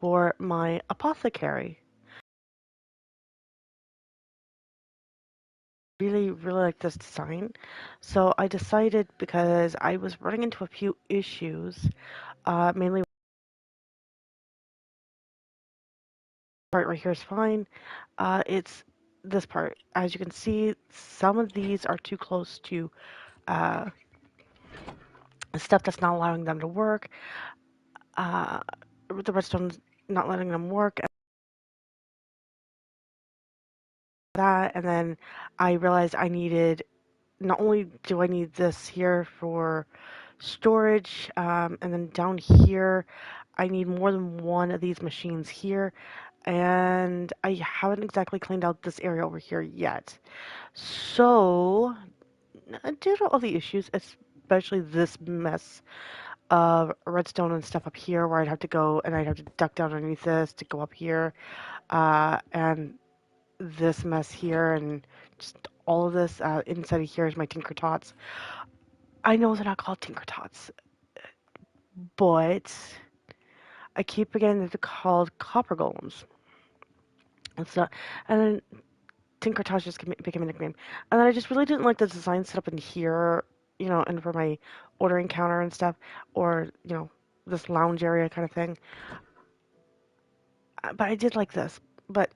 for my apothecary. Really, really like this design. So I decided, because I was running into a few issues, mainly part right here is fine. It's this part. As you can see, some of these are too close to uh, stuff that's not allowing them to work. The redstone's not letting them work. That, and then I realized I needed, not only do I need this here for storage, and then down here I need more than one of these machines here, and I haven't exactly cleaned out this area over here yet. So, due to all the issues, especially this mess of redstone and stuff up here, where I'd have to go and I'd have to duck down underneath this to go up here, and this mess here, and just all of this inside of here is my Tinker Tots. I know they're not called Tinker Tots, but I keep forgetting that they're called copper golems. And so, and then Tinker Tots just became a nickname. And then I just really didn't like the design set up in here, and for my ordering counter and stuff, or, this lounge area kind of thing. But I did like this. But,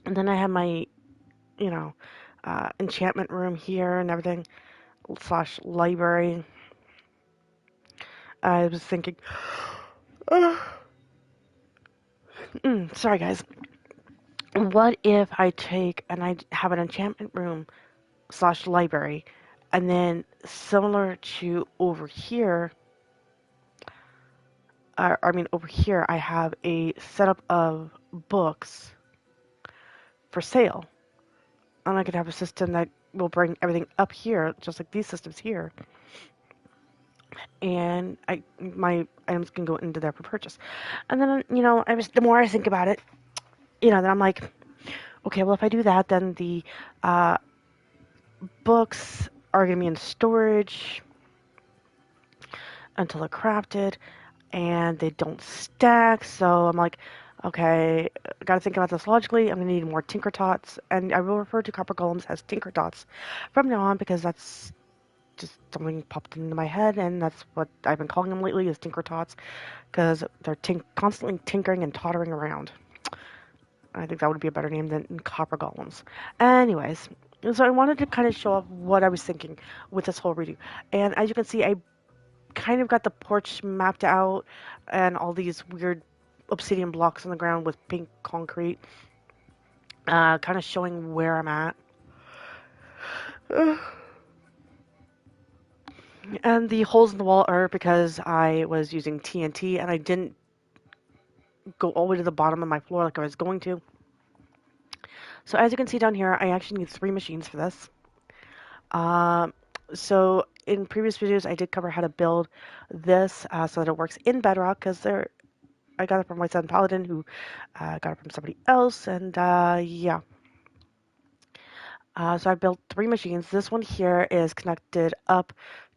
and then I have my, you know, enchantment room here and everything, slash library. I was thinking, sorry guys, what if I take and I have an enchantment room slash library, and then similar to over here, over here I have a setup of books for sale, and I could have a system that will bring everything up here, just like these systems here, and my items can go into there for purchase. And then the more I think about it, then I'm like, okay, well if I do that, then the books are going to be in storage until they're crafted, and they don't stack. So I'm like, okay, I got to think about this logically. I'm going to need more Tinker Tots, and I will refer to copper golems as Tinker Tots from now on, because that's just something popped into my head, and that's what I've been calling them lately, is Tinker Tots, because they're constantly tinkering and tottering around. I think that would be a better name than copper golems. Anyways, so I wanted to kind of show off what I was thinking with this whole redo. And as you can see, I kind of got the porch mapped out and all these weird obsidian blocks on the ground with pink concrete, kind of showing where I'm at. And the holes in the wall are because I was using TNT and I didn't go all the way to the bottom of my floor like I was going to. So as you can see down here, I actually need 3 machines for this. So in previous videos, I did cover how to build this so that it works in bedrock, because I got it from my son Paladin, who got it from somebody else, and yeah. So I built 3 machines. This one here is connected up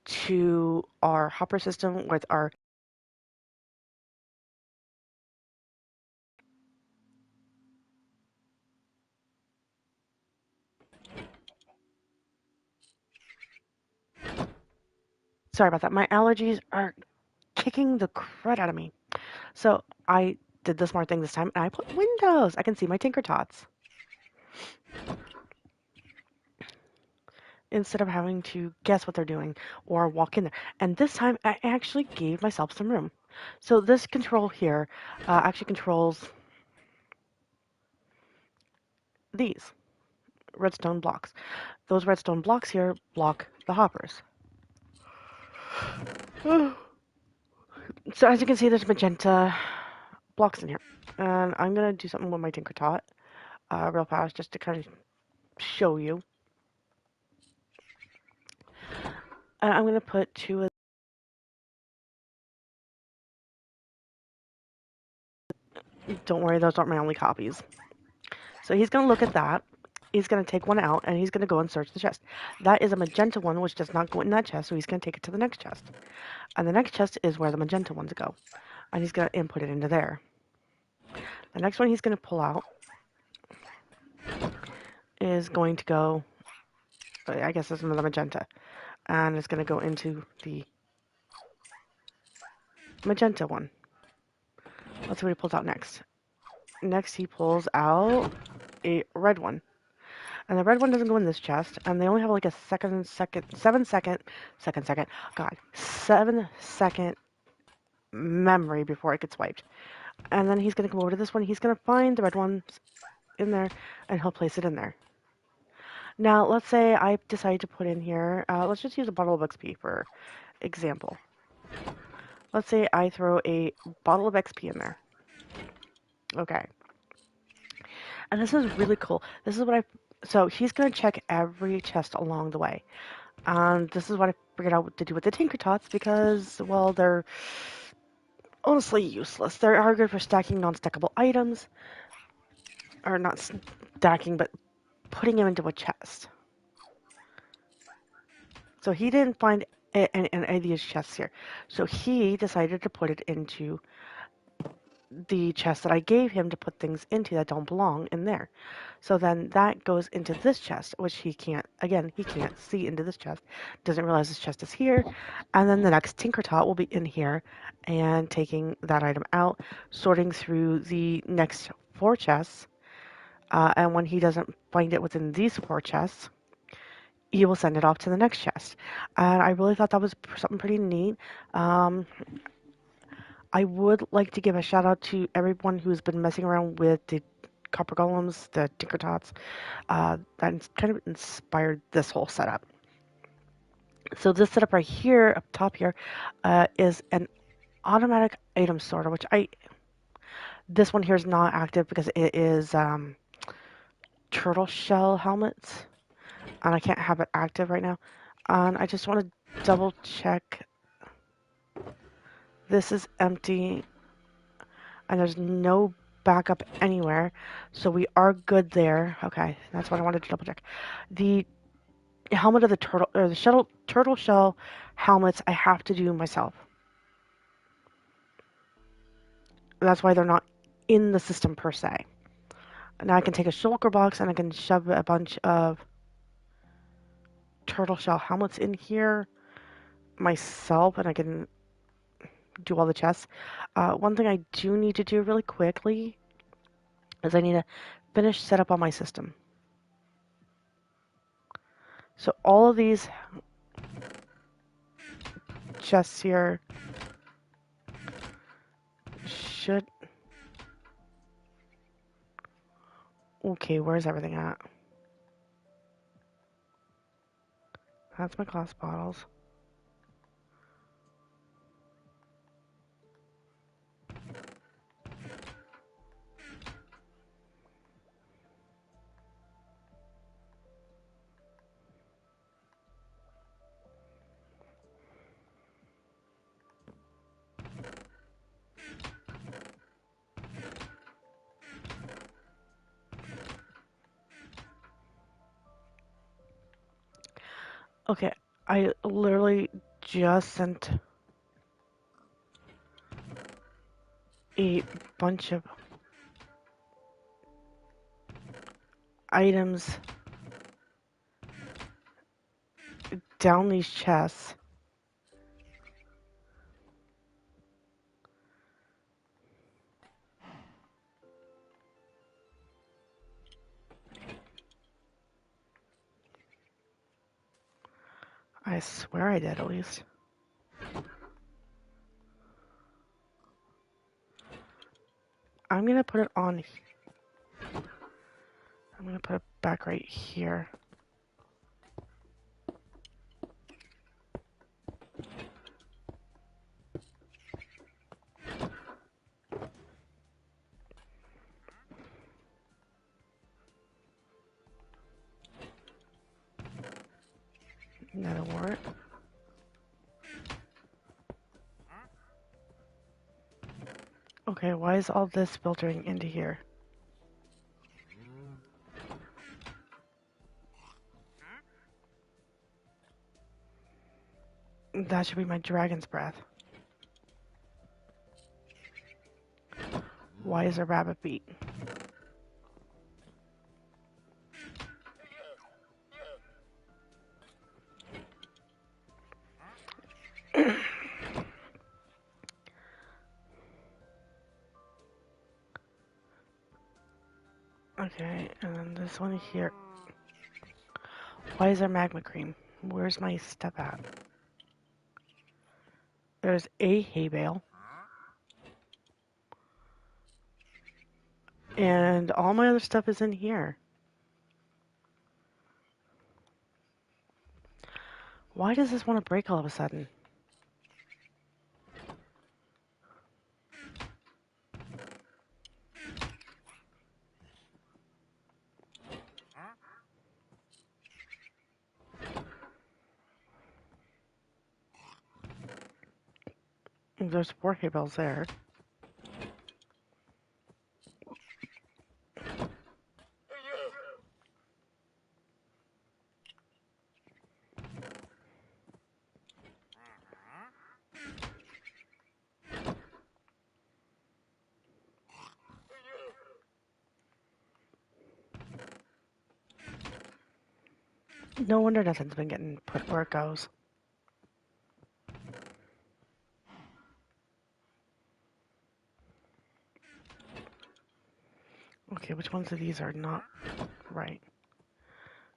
to our hopper system with our sorry about that. My allergies are kicking the crud out of me. So I did the smart thing this time, and I put windows. I can see my Tinker Tots, instead of having to guess what they're doing or walk in there. And this time, I actually gave myself some room. So this control here actually controls these redstone blocks. Those redstone blocks here block the hoppers. So as you can see, there's magenta blocks in here. And I'm going to do something with my Tinker Tot real fast, just to kind of show you. And I'm going to put 2 of... Don't worry, those aren't my only copies. So he's going to look at that. He's going to take one out, and he's going to go and search the chest. That is a magenta one, which does not go in that chest, so he's going to take it to the next chest. And the next chest is where the magenta ones go. And he's going to input it into there. The next one he's going to pull out is going to go, I guess this is another magenta, and it's going to go into the magenta one. Let's see what he pulls out next. Next he pulls out a red one. And the red one doesn't go in this chest, and they only have like a 7-second memory before it gets wiped. And then he's going to come over to this one. He's going to find the red ones in there, and he'll place it in there. Now, let's say I decide to put in here, let's just use a bottle of XP for example. Let's say I throw a bottle of XP in there. Okay. And this is really cool. This is what so he's going to check every chest along the way. And this is what I figured out what to do with the Tinker Tots because, well, they're honestly useless. They are good for stacking non-stackable items. Or not stacking, but putting them into a chest. So he didn't find any of these chests here. So he decided to put it into the chest that I gave him to put things into that don't belong in there. So then that goes into this chest, which he can't see into this chest, doesn't realize this chest is here. And then the next Tinker Tot will be in here and taking that item out, sorting through the next 4 chests. And when he doesn't find it within these 4 chests, he will send it off to the next chest. And I really thought that was something pretty neat. I would like to give a shout out to everyone who's been messing around with the copper golems, the Tinker Tots. That kind of inspired this whole setup. So this setup right here, up top here, is an automatic item sorter, which this one here is not active because it is turtle shell helmets, and I can't have it active right now. And I just want to double check. This is empty, and there's no backup anywhere, so we are good there. Okay, that's what I wanted to double check. The helmet of the turtle, or the turtle shell helmets, I have to do myself. That's why they're not in the system per se. Now I can take a shulker box and I can shove a bunch of turtle shell helmets in here myself, and I can do all the chests. One thing I do need to do really quickly is I need to finish setup on my system. So all of these chests here should... Okay, where's everything at? That's my glass bottles. Okay, I literally just sent a bunch of items down these chests. I swear I did, at least. I'm gonna put it on. I'm gonna put it back right here. That'll work. Okay, why is all this filtering into here? That should be my dragon's breath. Why is there rabbit feet? Okay, and then this one here. Why is there magma cream? Where's my stuff at? There's a hay bale. And all my other stuff is in here. Why does this want to break all of a sudden? There's 4 hay bales there. No wonder nothing's been getting put where it goes. Okay, which ones of these are not right?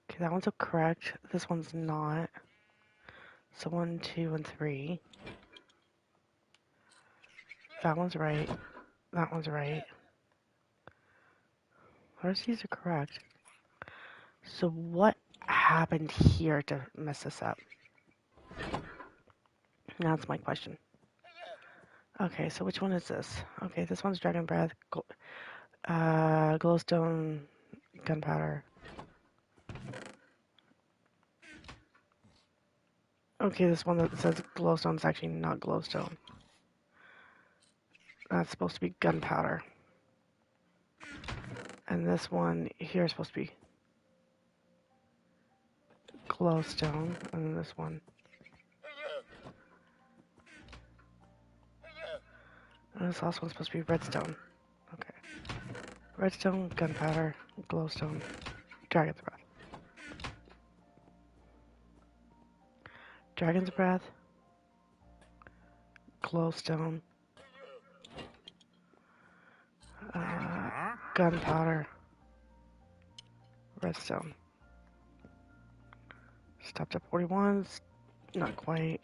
Okay, that one's correct. This one's not. So 1, 2, and 3. That one's right. That one's right. The rest of these are correct. So what happened here to mess this up? Now that's my question. Okay, so which one is this? Okay, this one's dragon breath, glowstone, gunpowder. Okay, this one that says glowstone is actually not glowstone. That's supposed to be gunpowder. And this one here is supposed to be glowstone. And then this one. And this last one's supposed to be redstone. Okay. Redstone, gunpowder, glowstone, dragon's breath. Dragon's breath, glowstone, gunpowder, redstone. Stopped at 41, not quite.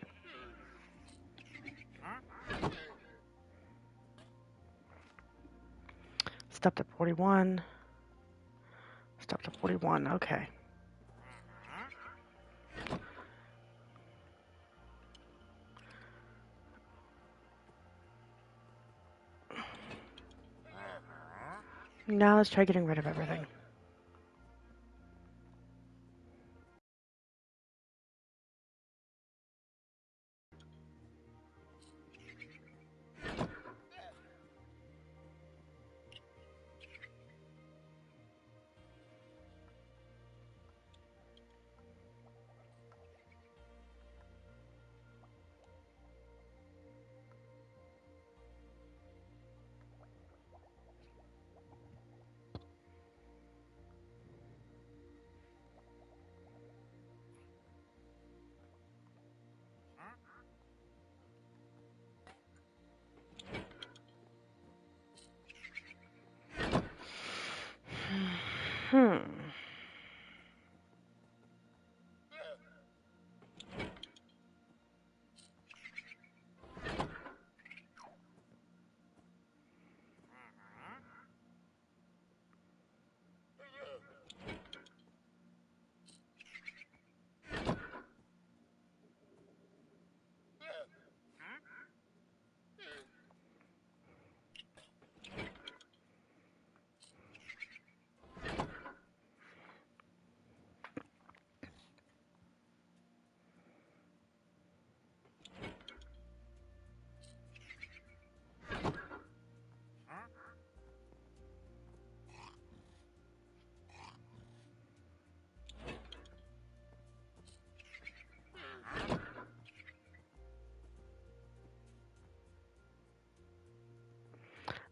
Stopped at 41. Stopped at 41, okay. Now let's try getting rid of everything.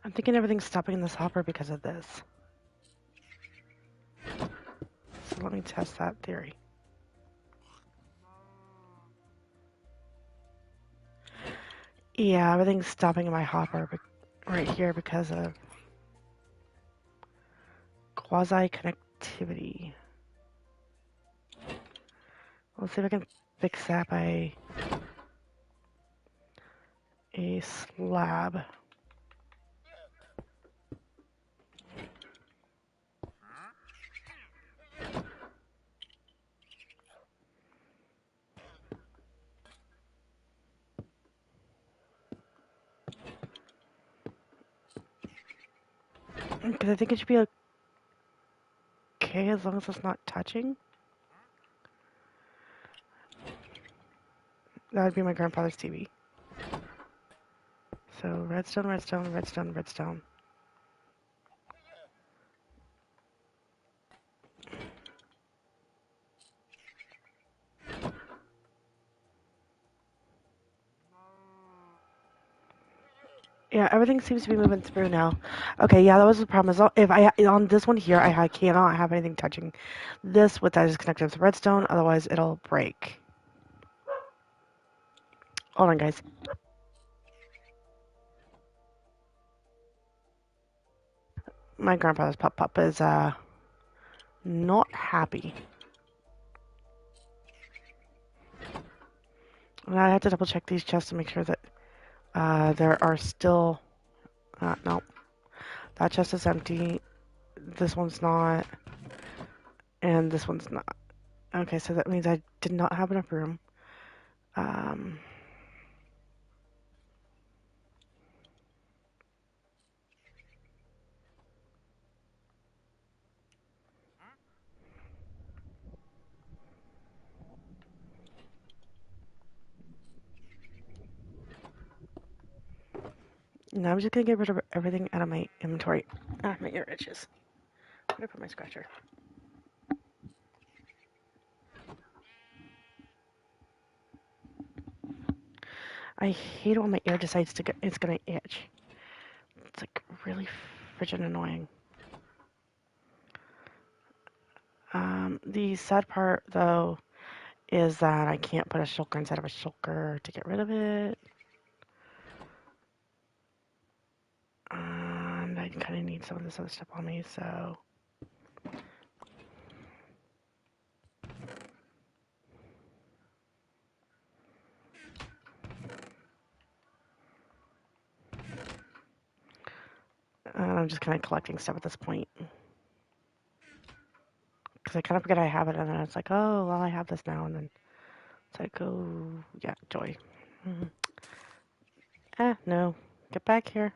I'm thinking everything's stopping in this hopper because of this. So let me test that theory. Yeah, everything's stopping in my hopper right here because of quasi-connectivity. Let's see if I can fix that by a slab. Because I think it should be okay as long as it's not touching. That would be my grandfather's TV. So redstone, redstone, redstone, redstone. Yeah, everything seems to be moving through now. Okay, yeah, that was the problem. If I on this one here, I cannot have anything touching this with that is connected to redstone. Otherwise, it'll break. Hold on, guys. My grandfather's pup is not happy. And I have to double check these chests to make sure that there are still. No, that chest is empty. This one's not, and this one's not. Okay, so that means I did not have enough room. Now I'm just gonna get rid of everything out of my inventory. Ah, my ear itches. Where did I put my scratcher? I hate it when my ear decides to it's gonna itch. It's like really freaking annoying. The sad part though is that I can't put a shulker inside of a shulker to get rid of it. And I kind of need some of this other stuff on me, so. I'm just kind of collecting stuff at this point. Because I kind of forget I have it, and then it's like, oh, well, I have this now, and then it's like, oh, yeah, joy. No. Get back here.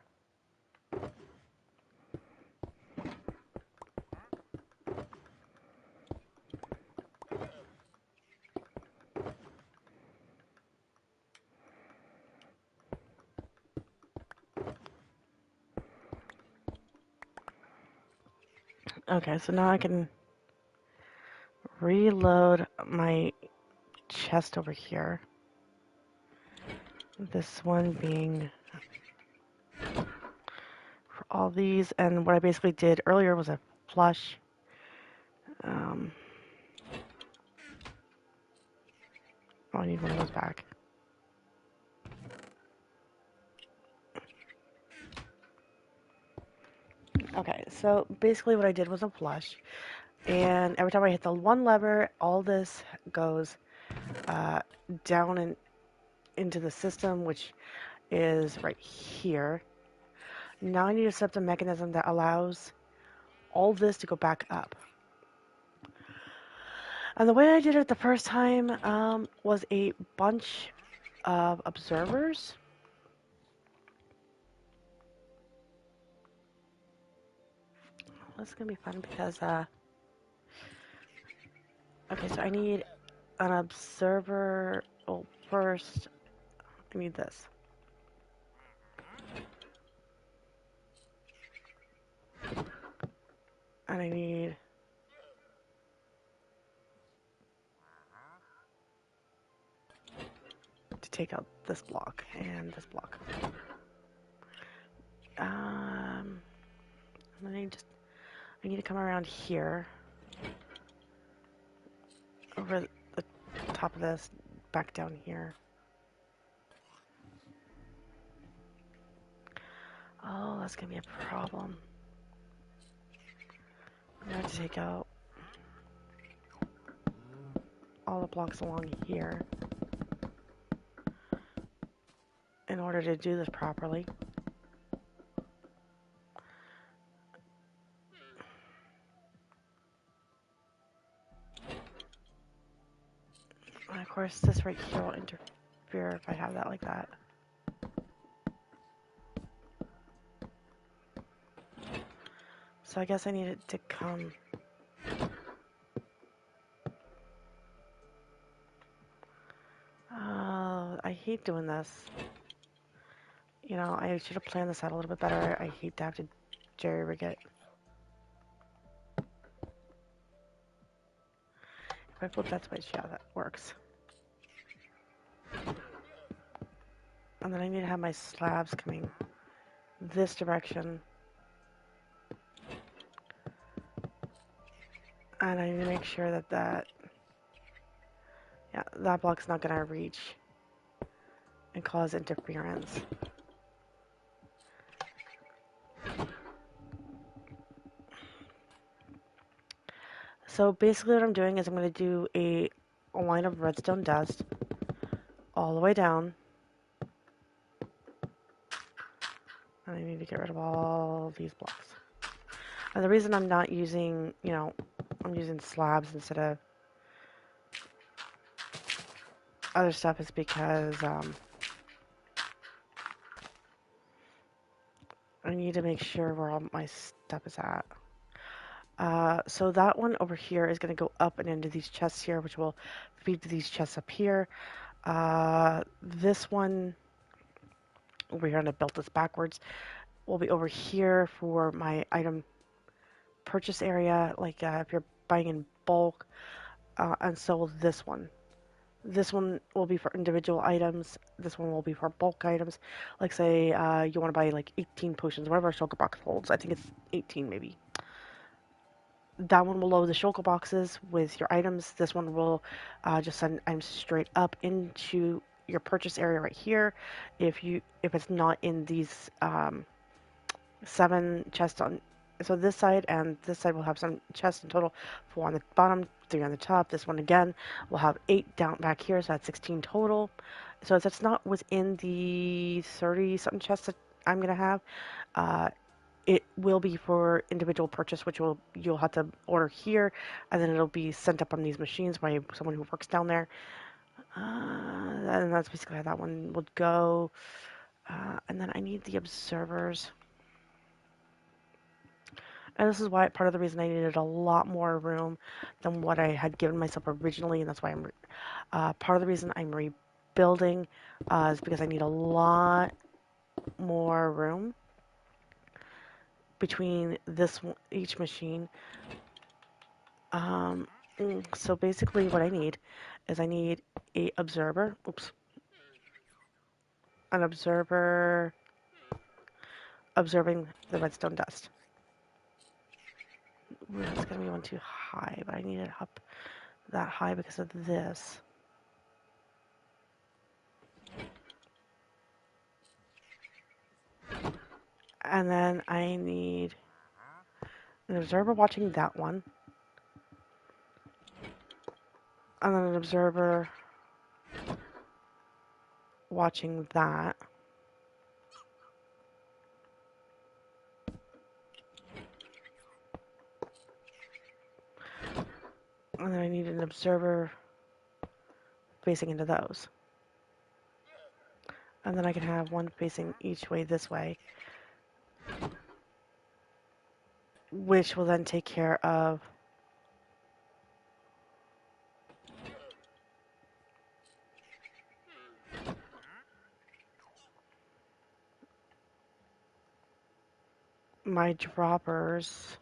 Okay, so now I can reload my chest over here. This one being for all these, and what I basically did earlier was a flush. Oh, I need one of those back. Okay, so basically what I did was a flush, and every time I hit the one lever, all this goes down and into the system, which is right here. Now I need to set up the mechanism that allows all this to go back up. And the way I did it the first time was a bunch of observers. This is gonna be fun because okay, so I need an observer. Well, first I need this. And I need to take out this block and this block. And then I need to come around here, over the top of this, back down here. Oh, that's gonna be a problem. I'm gonna have to take out all the blocks along here in order to do this properly. And of course, this right here will interfere if I have that like that. So I guess I need it to come. Oh, I hate doing this. You know, I should have planned this out a little bit better. I hate to have to jerry-rig it. If I flip that switch, yeah, that works. And then I need to have my slabs coming this direction. And I need to make sure that that block's not gonna reach and cause interference. So basically what I'm doing is I'm gonna do a line of redstone dust all the way down. And I need to get rid of all these blocks. And the reason I'm not using, you know, I'm using slabs instead of other stuff is because I need to make sure where all my stuff is at. So that one over here is going to go up and into these chests here, which will feed to these chests up here. This one over here, and I built this backwards, will be over here for my item purchase area, like if you're buying in bulk, and so will this one. This one will be for individual items. This one will be for bulk items. Like say you want to buy like 18 potions, whatever a shulker box holds. I think it's 18 maybe. That one will load the shulker boxes with your items. This one will just send items straight up into your purchase area right here. If it's not in these 7 chests on, so this side and this side will have 7 chests in total, 4 on the bottom, 3 on the top. This one again will have 8 down back here, so that's 16 total. So if that's not within the 30 something chests that I'm gonna have, it will be for individual purchase, which you'll have to order here, and then it'll be sent up on these machines by someone who works down there. And that's basically how that one would go. And then I need the observers. And this is why part of the reason I needed a lot more room than what I had given myself originally, and that's why I'm part of the reason I'm rebuilding is because I need a lot more room between each machine. So basically what I need is I need a observer. Oops. An observer observing the redstone dust. Ooh, that's gonna be one too high, but I need it up that high because of this. And then I need an observer watching that one. And then an observer watching that. And then I need an observer facing into those. And then I can have one facing each way this way, which will then take care of my droppers.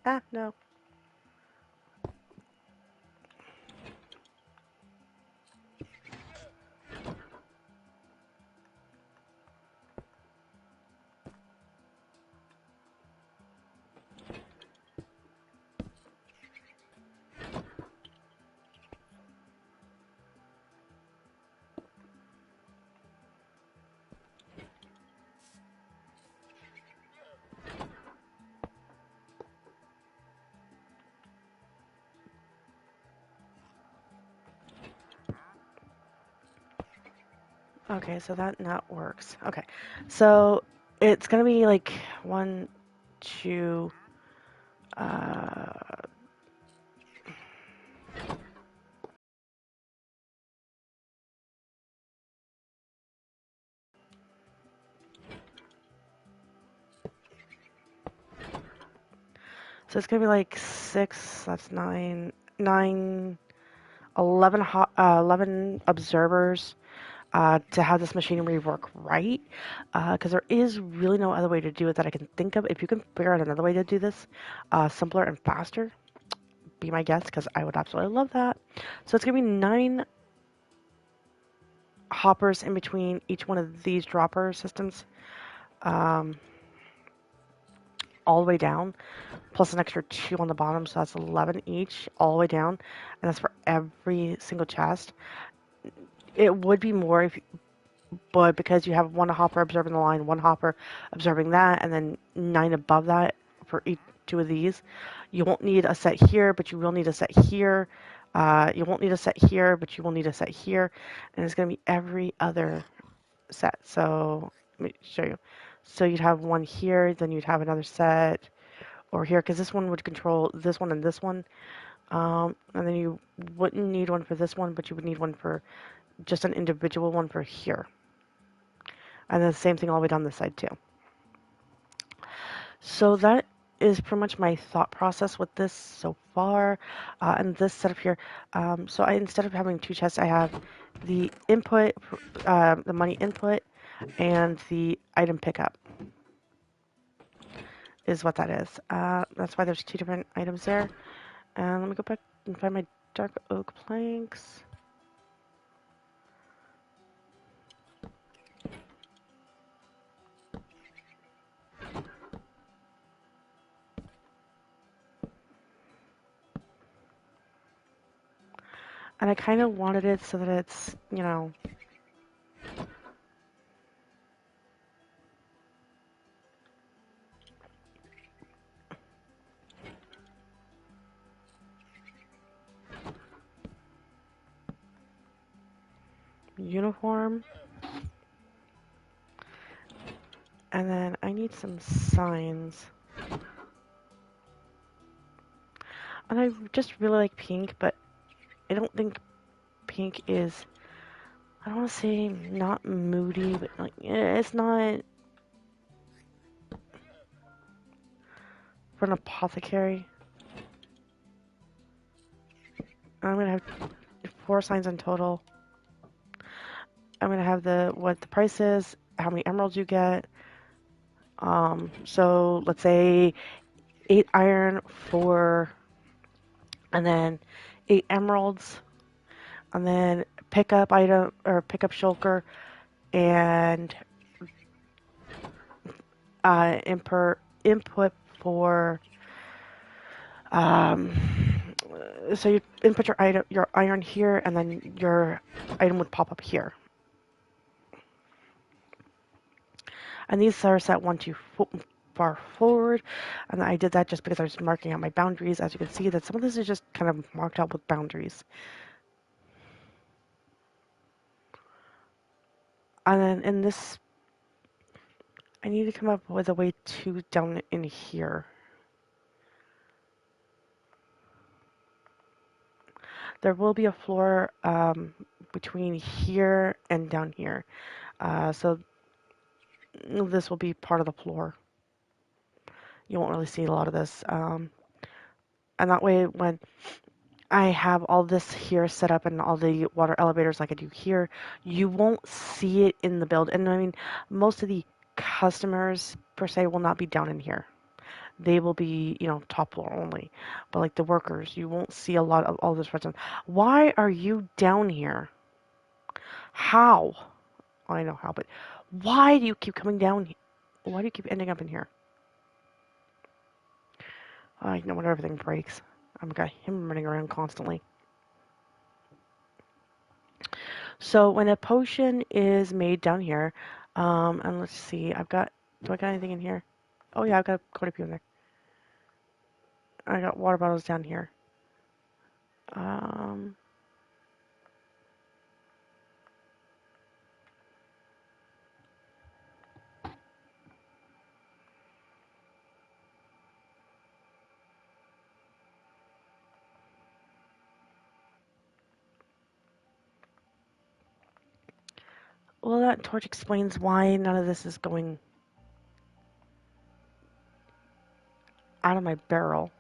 Ah, no. Okay, so that nut works. Okay, so it's gonna be like one, two, uh, so it's gonna be like six, that's nine, 11 observers to have this machinery work right. Because there is really no other way to do it that I can think of. If you can figure out another way to do this simpler and faster, be my guest, because I would absolutely love that. So it's gonna be 9 hoppers in between each one of these dropper systems, um, all the way down, plus an extra 2 on the bottom, so that's 11 each, all the way down, and that's for every single chest. It would be more if, but because you have one hopper observing the line, one hopper observing that, and then 9 above that for each 2 of these, you won't need a set here, but you will need a set here. You won't need a set here, but you will need a set here, and it's going to be every other set. So let me show you. So you'd have one here, then you'd have another set over here, because this one would control this one and this one. And then you wouldn't need one for this one, but you would need one for just an individual one for here. And then the same thing all the way down this side too. So that is pretty much my thought process with this so far. And this setup here. So instead of having 2 chests, I have the input, the money input, and the item pickup is what that is. That's why there's 2 different items there. And let me go back and find my dark oak planks. And I kind of wanted it so that it's, uniform. And then I need some signs. And I just really like pink, but I don't think pink is, I don't want to say not moody, but like, it's not for an apothecary. I'm going to have 4 signs in total. I'm going to have what the price is, how many emeralds you get. So let's say 8 iron for, and then 8 emeralds, and then pickup item or pickup shulker, and input for, um, so you input your iron here, and then your item would pop up here. And these are set 1 too far forward, and I did that just because I was marking out my boundaries. As you can see, that some of this is just kind of marked out with boundaries. And then in this, I need to come up with a way to down in here. There will be a floor between here and down here. So this will be part of the floor. You won't really see a lot of this. And that way, when I have all this here set up and all the water elevators like I do here, you won't see it in the build. And I mean, most of the customers, per se, will not be down in here. they will be, top floor only. But like the workers, you won't see a lot of all this redstone. Why are you down here? How? I know how, but why do you keep coming down here? Why do you keep ending up in here? I know when everything breaks. I've got him running around constantly. So when a potion is made down here, and let's see, do I got anything in here? Oh yeah, I've got quite a few in there. I got water bottles down here. Um, well, that torch explains why none of this is going out of my barrel.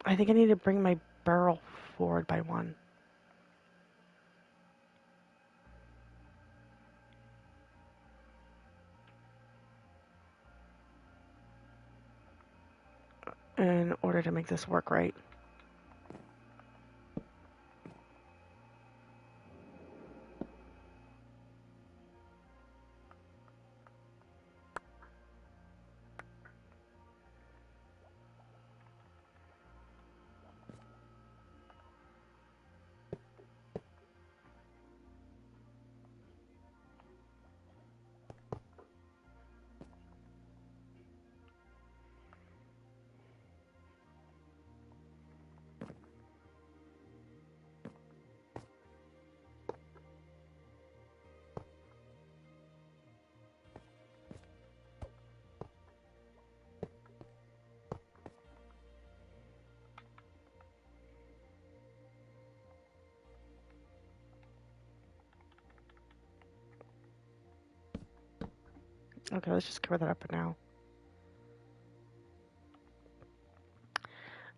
I think I need to bring my barrel forward by one. In order to make this work right. Okay, let's just cover that up for now.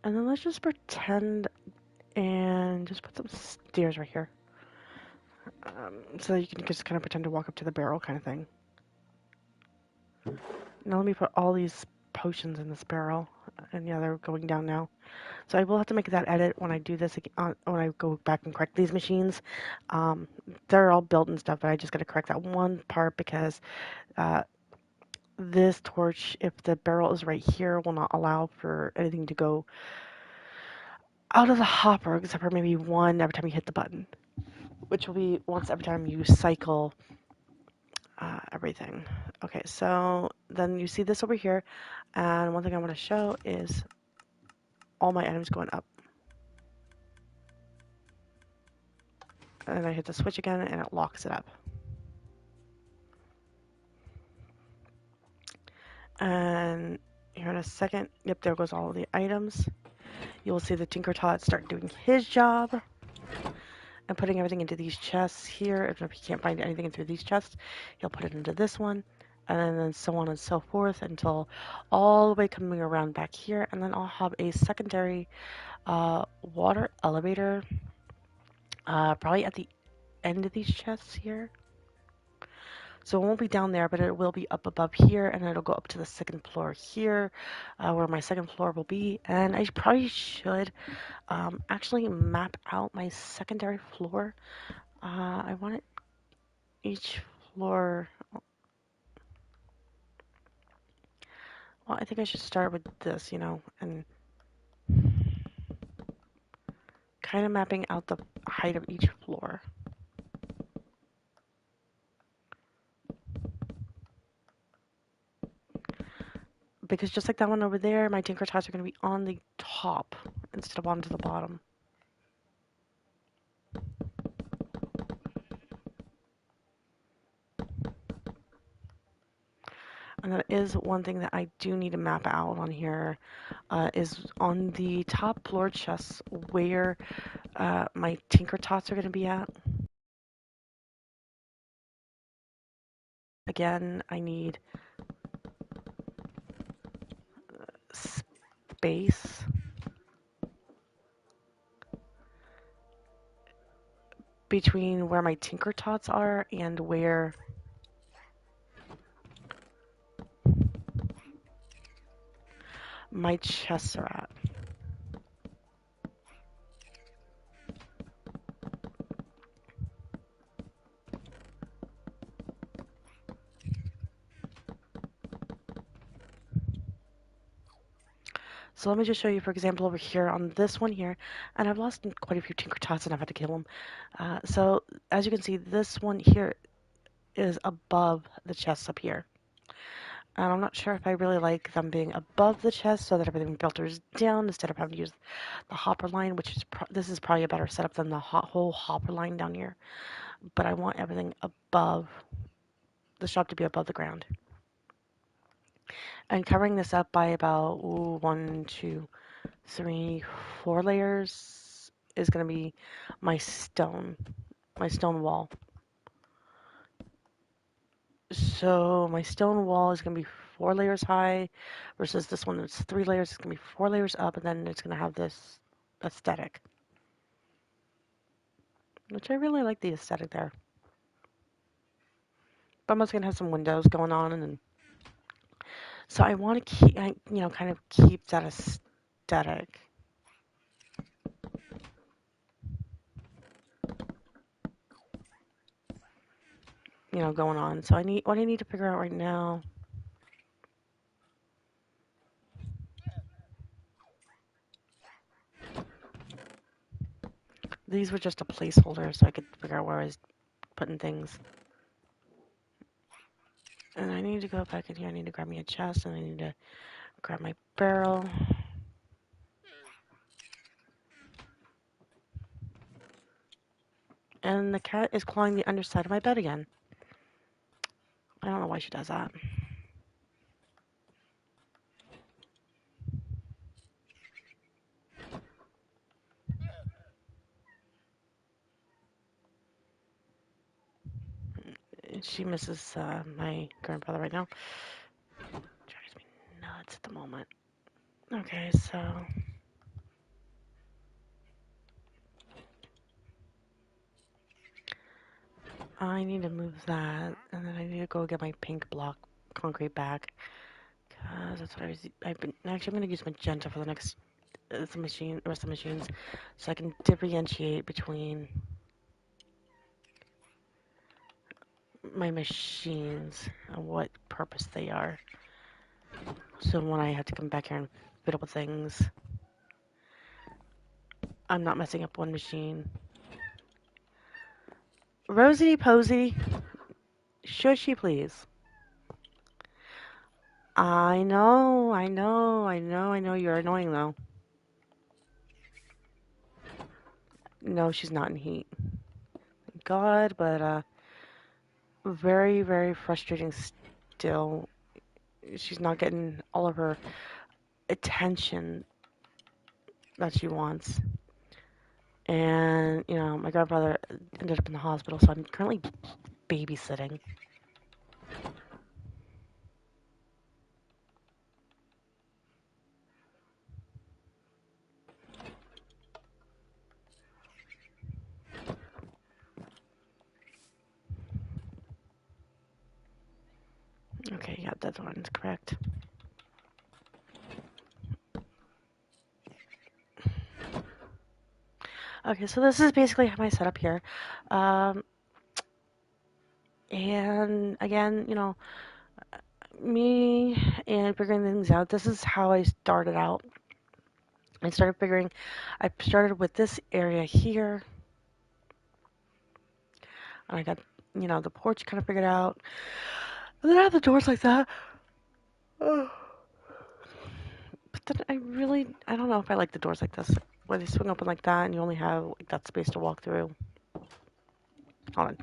And then let's just pretend and just put some stairs right here. So you can just kind of pretend to walk up to the barrel kind of thing. Now let me put all these potions in this barrel. And yeah, they're going down now. So I will have to make that edit when I do this again, when I go back and correct these machines. They're all built and stuff, but I just got to correct that one part because this torch, if the barrel is right here, will not allow for anything to go out of the hopper except for maybe one every time you hit the button, which will be once every time you cycle everything. Okay, so then you see this over here, and one thing I want to show is all my items going up. And I hit the switch again, and it locks it up. And here in a second, yep, there goes all of the items. You will see the Tinker Tot start doing his job and putting everything into these chests here. If he can't find anything through these chests, he'll put it into this one, and then so on and so forth until all the way coming around back here. And then I'll have a secondary water elevator probably at the end of these chests here. So it won't be down there, but it will be up above here, and it'll go up to the second floor here, where my second floor will be. And I probably should actually map out my secondary floor. I want it each floor. Well, I think I should start with this, and kind of mapping out the height of each floor. Because just like that one over there, my Tinker Tots are going to be on the top instead of onto the bottom. And that is one thing that I do need to map out on here, is on the top floor chests where my Tinker Tots are going to be at. Again, I need space. Because, between where my tinker tots are and where my chests are at. So let me just show you, for example, over here on this one here, and I've lost quite a few tinker tots and I've had to kill them. So as you can see, this one here is above the chests up here. And I'm not sure if I really like them being above the chest so that everything filters down instead of having to use the hopper line, which is this is probably a better setup than the whole hopper line down here. But I want everything above the shop to be above the ground. And covering this up by about 1, 2, 3, 4 layers is going to be my stone wall. So my stone wall is going to be 4 layers high versus this one that's 3 layers. It's going to be 4 layers up, and then it's going to have this aesthetic, which I really like the aesthetic there. But I'm also going to have some windows going on, and then, so I want to keep, kind of keep that aesthetic, going on. So what I need to figure out right now. These were just a placeholder so I could figure out where I was putting things. And I need to go back in here. I need to grab me a chest, and I need to grab my barrel. And the cat is clawing the underside of my bed again. I don't know why she does that. She misses my grandfather right now. Drives me nuts at the moment. Okay, so I need to move that, and then I need to go get my pink block concrete back, because that's what I've been. Actually, I'm going to use magenta for the next rest of the machines, so I can differentiate between my machines and what purpose they are. So when I have to come back here and fiddle with things, I'm not messing up one machine. Rosie Posey, shushy please. I know, you're annoying though. No, she's not in heat. God, but very, very frustrating still. She's not getting all of her attention that she wants. And, my grandfather ended up in the hospital, so I'm currently babysitting. Okay, yeah, that one's correct. Okay, so this is basically my setup here. And again, me and figuring things out, this is how I started out. I started with this area here. And I got, the porch kind of figured out. And then I have the doors like that. Oh. But then I don't know if I like the doors like this, where they swing open like that and you only have like that space to walk through. Hold on.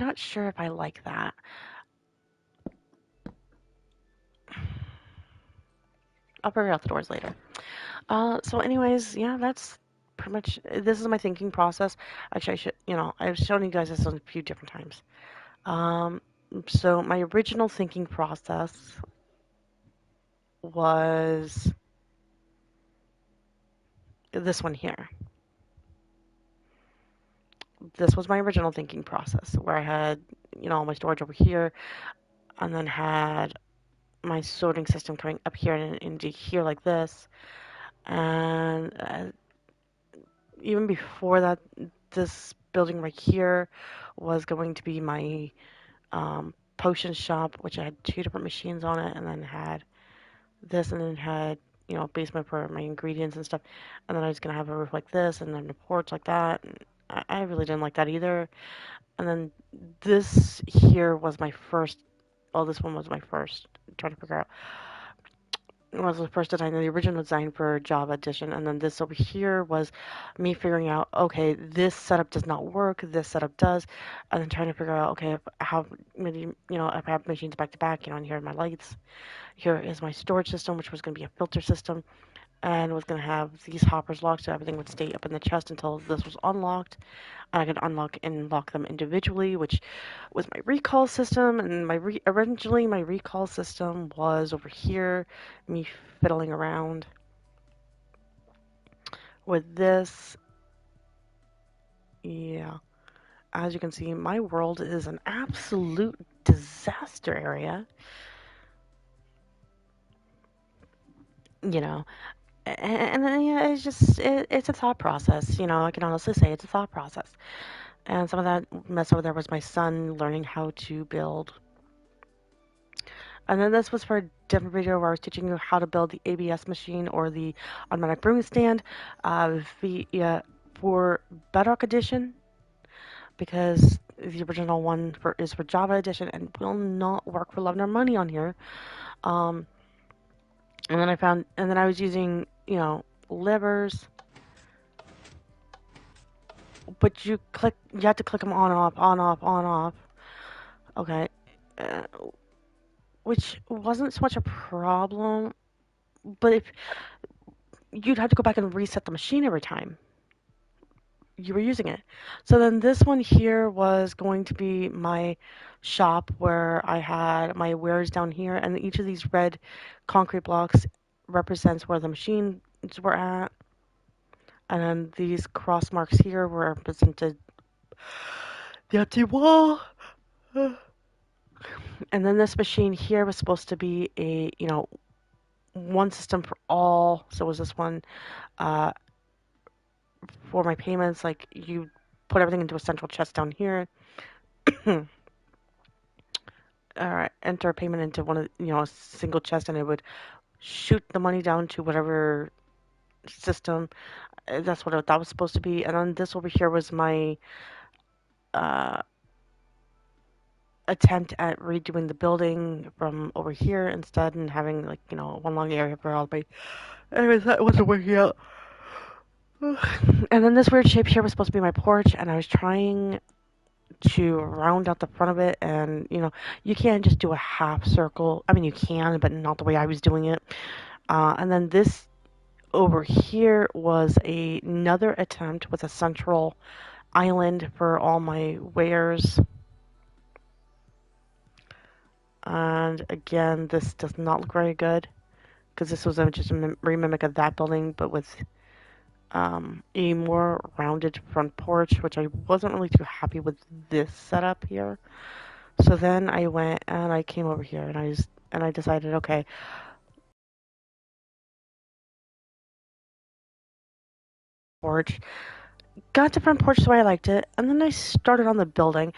Not sure if I like that. I'll figure out the doors later. So anyways, yeah, that's pretty much, this is my thinking process. Actually, I've shown you guys this on a few different times. So my original thinking process was this one here. This was my original thinking process where I had, all my storage over here and then had my sorting system coming up here and into here like this. And even before that, this building right here was going to be my potion shop, which I had two different machines on it, and then had this, and then had basement for my ingredients and stuff, and then I was gonna have a roof like this, and then a porch like that. And I really didn't like that either. And then this here was my first. Well, this one was my first. Trying to figure out. It was the first design, the original design for Java Edition, and then this over here was me figuring out, okay, this setup does not work, this setup does, and then trying to figure out, okay, if I have maybe, if I have machines back to back, and here are my lights. Here is my storage system, which was going to be a filter system, and was going to have these hoppers locked, so everything would stay up in the chest until this was unlocked. And I could unlock and lock them individually, which was my recall system. And originally my recall system was over here, me fiddling around with this. Yeah, as you can see, my world is an absolute disaster area. You know, and then it's just it's a thought process. I can honestly say it's a thought process. And some of that mess over there was my son learning how to build. And then this was for a different video where I was teaching you how to build the ABS machine or the automatic brewing stand for bedrock edition, because the original one is for Java edition and will not work for love nor money on here. And then I was using, levers, but you have to click them on, off, on, off, on, off. Okay. Uh, which wasn't so much a problem, but if you'd have to go back and reset the machine every time you were using it. So then this one here was going to be my shop where I had my wares down here, and each of these red concrete blocks represents where the machines were at. And then these cross marks here were represented the empty wall. And then this machine here was supposed to be a, one system for all. So was this one for my payments, like you put everything into a central chest down here. Enter a payment into one of a single chest, and it would shoot the money down to whatever system. That's what that was supposed to be. And then this over here was my attempt at redoing the building from over here instead, and having one long area for all my. Anyways, that wasn't working out. And then this weird shape here was supposed to be my porch, and I was trying to round out the front of it, and you can't just do a half circle. I mean, you can, but not the way I was doing it. And then this over here was another attempt with a central island for all my wares. And again, this does not look very good, because this was just a remimic of that building, but with a more rounded front porch, which I wasn't really too happy with this setup here. So then I went and I came over here, and I decided, okay, porch, got the front porch the way I liked it, and then I started on the building.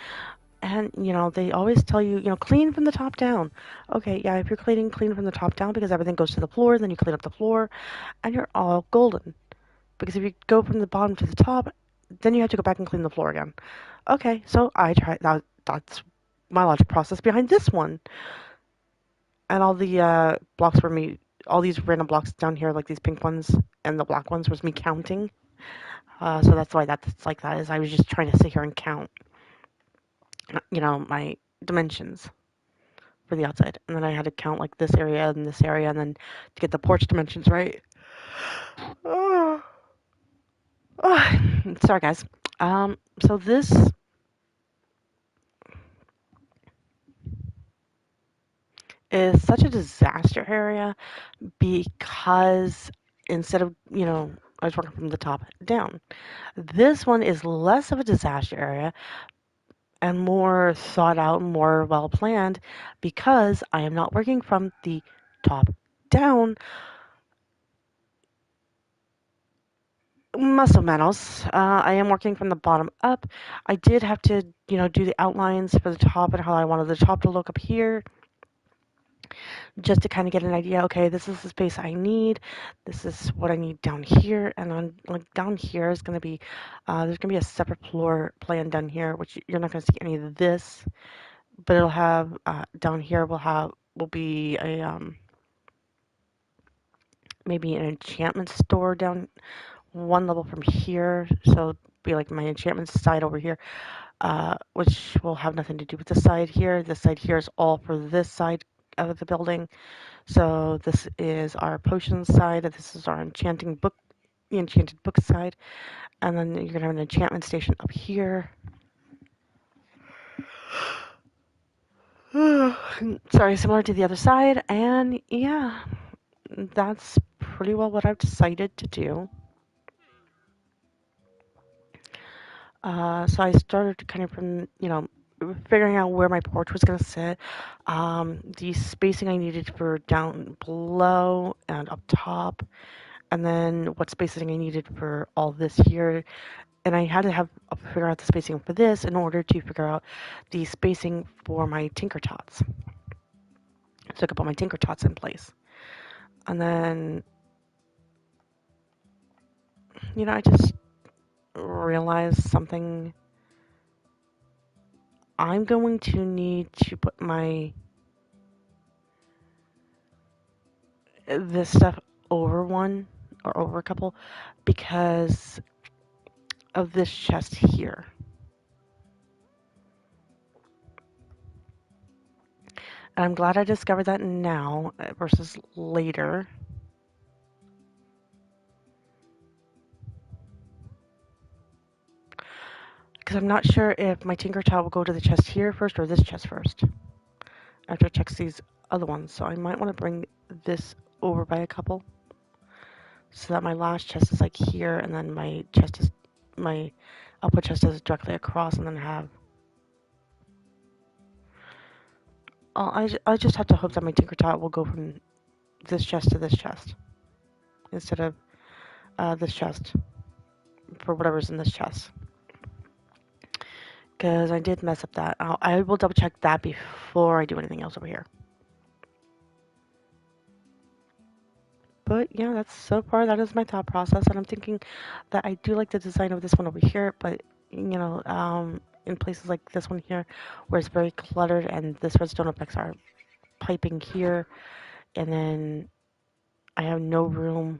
And they always tell you, clean from the top down. Okay, yeah, if you're clean from the top down, because everything goes to the floor, then you clean up the floor, and you're all golden. Because if you go from the bottom to the top, then you have to go back and clean the floor again. Okay, so I tried that. That's my logic process behind this one. And all the blocks were me. All these random blocks down here, like these pink ones and the black ones, was me counting. So that's why that's like that. Is I was just trying to sit here and count, my dimensions for the outside, and then I had to count like this area and this area, and then to get the porch dimensions right. Oh. Oh. Sorry, guys. So this is such a disaster area, because instead of I was working from the top down. This one is less of a disaster area and more thought out, more well planned because I am not working from the top down. Muscle metals. I am working from the bottom up. I did have to, do the outlines for the top and how I wanted the top to look up here, just to kind of get an idea. Okay, this is the space I need. This is what I need down here, and then like down here is going to be, there's going to be a separate floor plan down here, which you're not going to see any of this, but it'll have down here will be a maybe an enchantment store down one level from here. So it'll be like my enchantment side over here, which will have nothing to do with the side here. This side here is all for this side of the building. So this is our potion side, and this is our the enchanted book side, and then you're gonna have an enchantment station up here. Sorry, similar to the other side, and yeah, that's pretty well what I've decided to do. So I started kind of from, figuring out where my porch was going to sit, the spacing I needed for down below and up top, and then what spacing I needed for all this here. And I had to figure out the spacing for this in order to figure out the spacing for my tinker tots. So I could put my tinker tots in place. And then, I just realized something. I'm going to need to put this stuff over one or over a couple because of this chest here. And I'm glad I discovered that now versus later. Because I'm not sure if my tinker tot will go to the chest here first or this chest first. After I check these other ones. So I might want to bring this over by a couple. So that my last chest is like here, and then my output chest is directly across, and then have. I just have to hope that my tinker tot will go from this chest to this chest instead of this chest for whatever's in this chest. Because I did mess up that. I will double check that before I do anything else over here. But yeah, so far that is my thought process, and I'm thinking that I do like the design of this one over here, but in places like this one here, where it's very cluttered, and this redstone affects our piping here, and then I have no room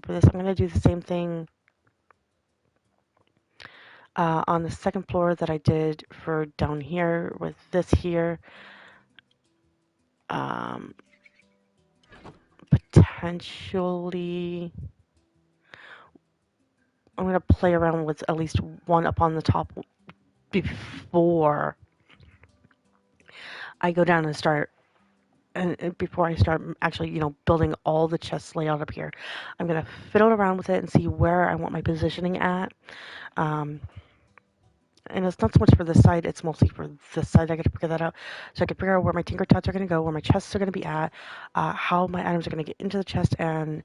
for this. I'm going to do the same thing on the second floor that I did for down here with this here. Potentially, I'm going to play around with at least one up on the top before I go down and start, and before I start actually, building all the chests layout up here. I'm going to fiddle around with it and see where I want my positioning at. And it's not so much for this side, it's mostly for this side. I got to figure that out. So I can figure out where my tinker tots are going to go, where my chests are going to be at, how my items are going to get into the chest, and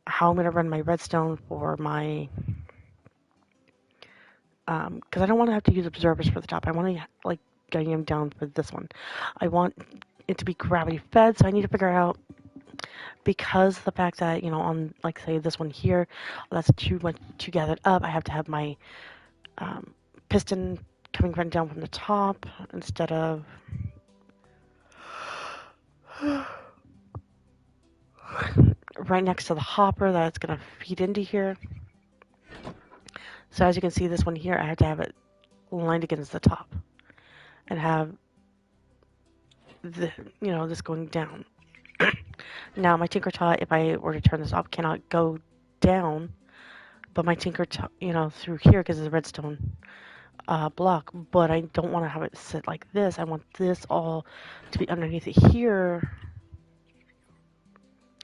how I'm going to run my redstone for my... Because I don't want to have to use observers for the top. I want to, like, get them down for this one. I want it to be gravity fed, so I need to figure out, because the fact that, on, like, say, this one here, that's too much to gather up, I have to have my piston coming right down from the top instead of right next to the hopper that's going to feed into here. So as you can see, this one here, I have to have it lined against the top and have this going down. Now my tinker tot, if I were to turn this off, cannot go down, but my tinker tot, through here, because it's a redstone block, but I don't want to have it sit like this. I want this all to be underneath it here,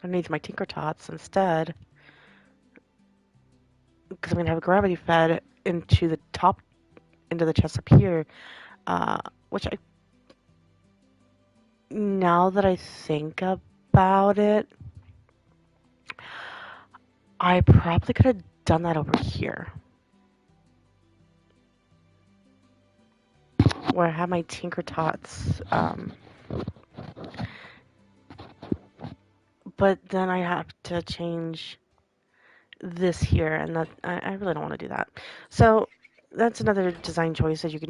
underneath my tinker tots instead. because I'm going to have a gravity fed into the top, into the chest up here, which now that I think about it, I probably could have done that over here, where I have my Tinker Tots, but then I have to change this here, and that I really don't want to do that. So that's another design choice that you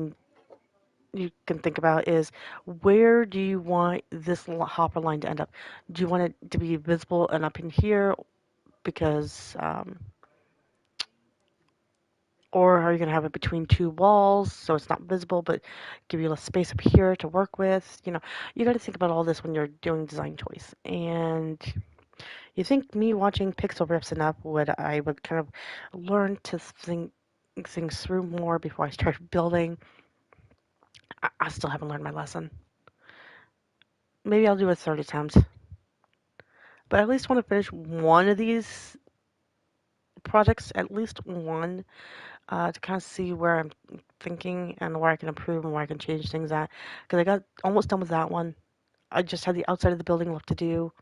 can think about is where do you want this hopper line to end up? Do you want it to be visible and up in here because or are you going to have it between two walls so it's not visible but give you less space up here to work with? You got to think about all this when you're doing design choice. And you think me watching pixel rips enough I would kind of learn to think things through more before I start building? I still haven't learned my lesson. Maybe I'll do a third attempt. But I at least want to finish one of these projects, at least one, to kind of see where I'm thinking and where I can improve and where I can change things at. Because I got almost done with that one. I just had the outside of the building left to do.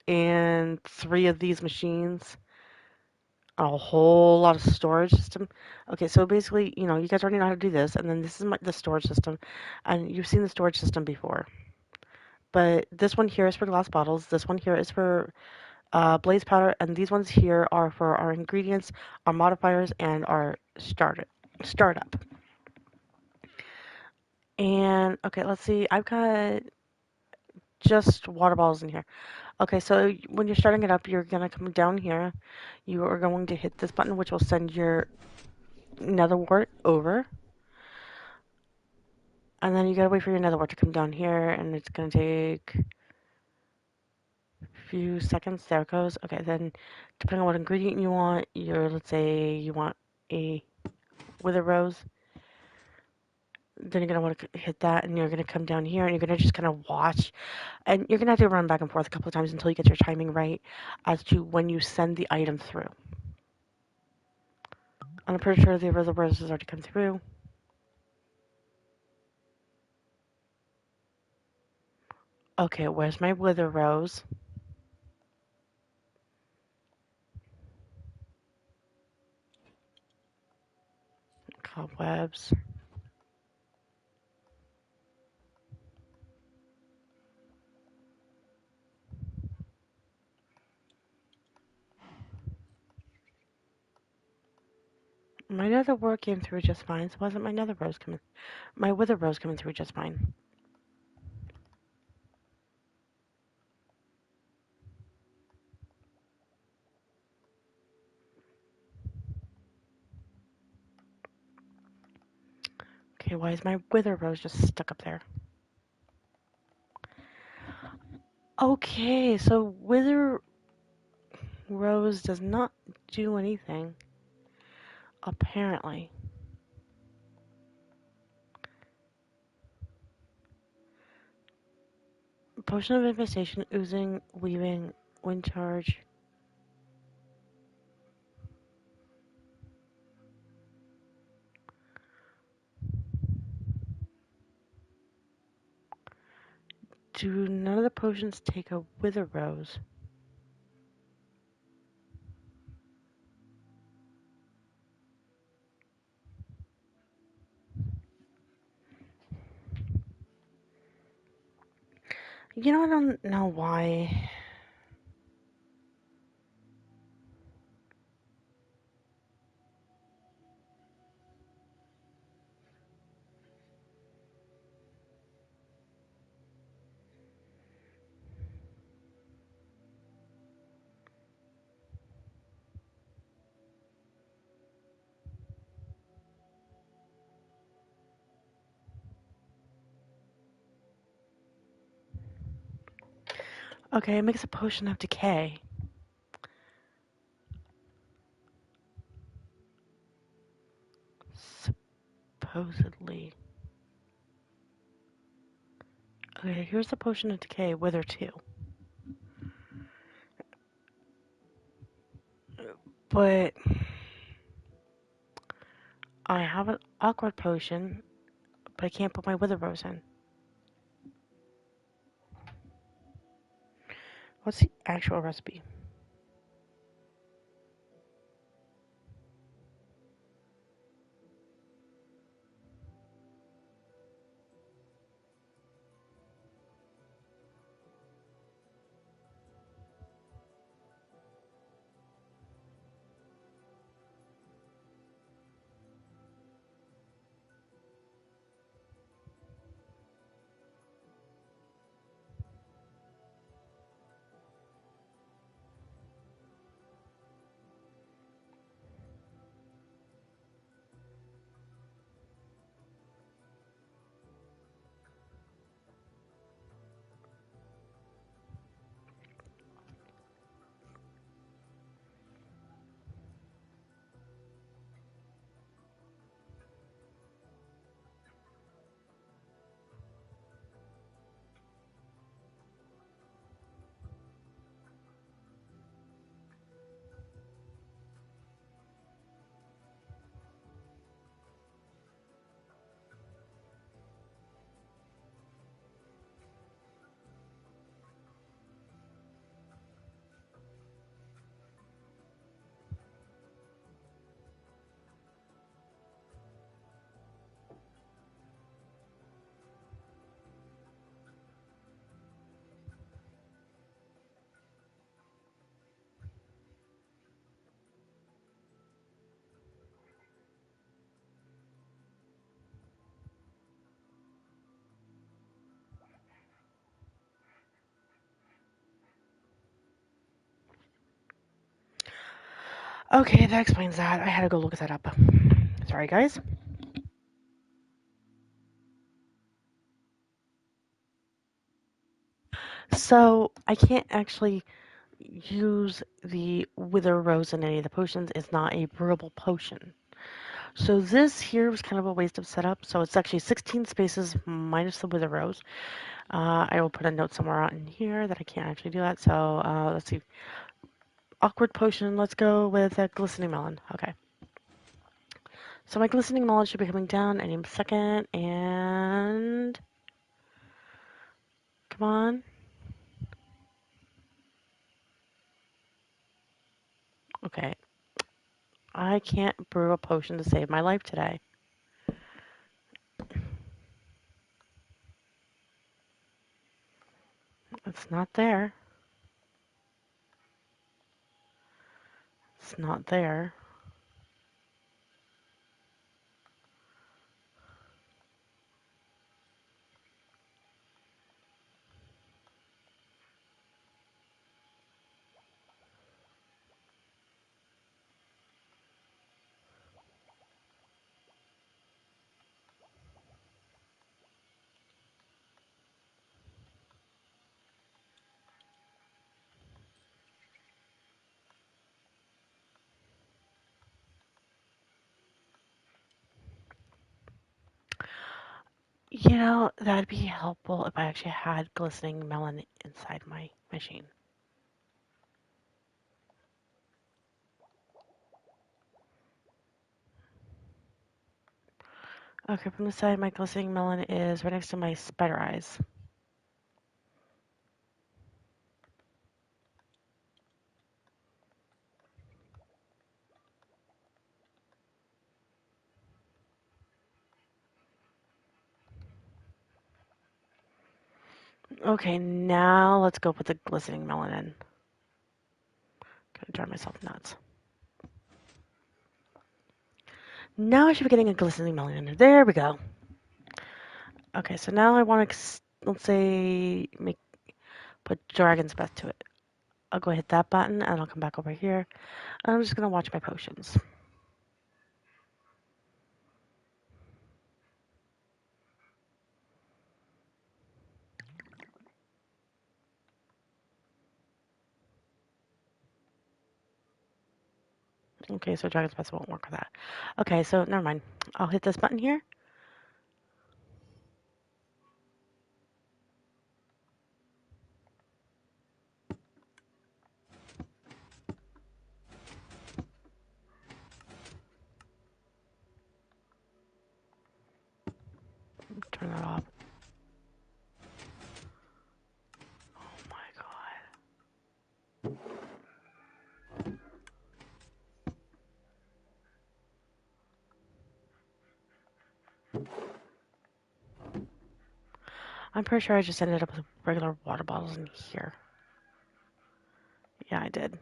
And 3 of these machines. A whole lot of storage system. Okay, so basically, you guys already know how to do this. And then this is the storage system. And you've seen the storage system before. But this one here is for glass bottles. This one here is for blaze powder, and these ones here are for our ingredients, our modifiers, and our startup. And okay, let's see. I've got just water bottles in here. Okay, so when you're starting it up, you're gonna come down here. You are going to hit this button, which will send your nether wart over. And then you gotta wait for your nether wart to come down here, and it's gonna take a few seconds. There it goes. Okay, then depending on what ingredient you want, let's say you want a wither rose. Then you're going to want to hit that, and you're going to come down here, and you're going to just kind of watch. And you're going to have to run back and forth a couple of times until you get your timing right as to when you send the item through. And I'm pretty sure the other rose has already come through. Okay, where's my wither rose? Cobwebs. My nether wart came through just fine, so wasn't my wither rose coming through just fine? Okay, why is my wither rose just stuck up there? Okay, so wither rose does not do anything, apparently. Potion of infestation, oozing, weaving, wind charge. Do none of the potions take a wither rose? I don't know why. Okay, it makes a potion of decay. Supposedly. Okay, here's the potion of decay, wither 2. But I have an awkward potion, but I can't put my wither rose in. What's the actual recipe? Okay, that explains that. I had to go look that up. Sorry, guys. So, I can't actually use the wither rose in any of the potions. It's not a brewable potion. So this here was kind of a waste of setup. So it's actually 16 spaces minus the wither rose. I will put a note somewhere out in here that I can't actually do that. So let's see. Awkward potion. Let's go with a glistening melon. Okay. So my glistening melon should be coming down any second. And come on. Okay. I can't brew a potion to save my life today. It's not there. It's not there. You know, that'd be helpful if I actually had glistening melon inside my machine. Okay, from the side, my glistening melon is right next to my spider eyes. Okay, now let's go put the glistening melon in. Gonna drive myself nuts. Now I should be getting a glistening melon in there. There we go. Okay, so now I want to, let's say, put dragon's breath to it. I'll go hit that button and I'll come back over here. And I'm just gonna watch my potions. Okay, so dragon's breath won't work with that. Okay, so never mind. I'll hit this button here. I'm pretty sure I just ended up with regular water bottles in here. Yeah, I did.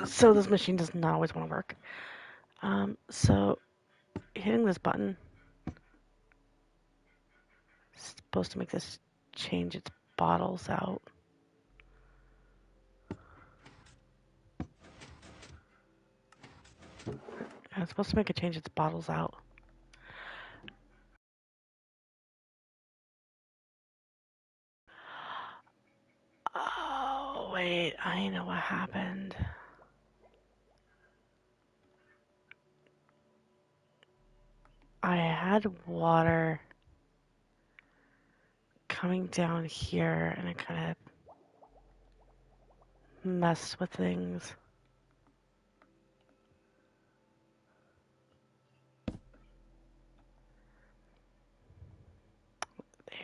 So this machine does not always want to work. So hitting this button is supposed to make this change its bottles out. It's supposed to make it change its bottles out. Oh, wait, I know what happened. I had water coming down here and it kind of messed with things.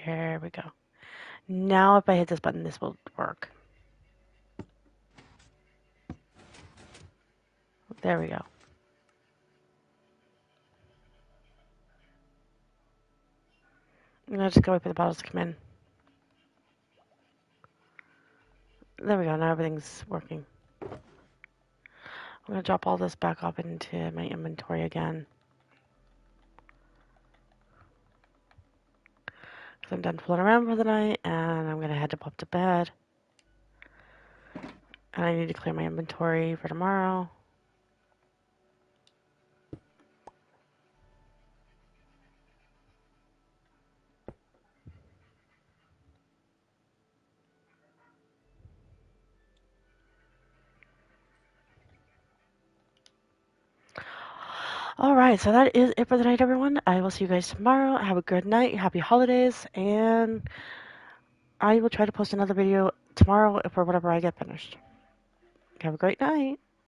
There we go. Now if I hit this button, this will work. There we go. I'm gonna just go wait for the bottles to come in. There we go, now everything's working. I'm gonna drop all this back up into my inventory again. Because I'm done fooling around for the night and I'm gonna head up to bed. And I need to clear my inventory for tomorrow. Alright, so that is it for the night, everyone. I will see you guys tomorrow. Have a good night, happy holidays, and I will try to post another video tomorrow for whatever I get finished. Have a great night.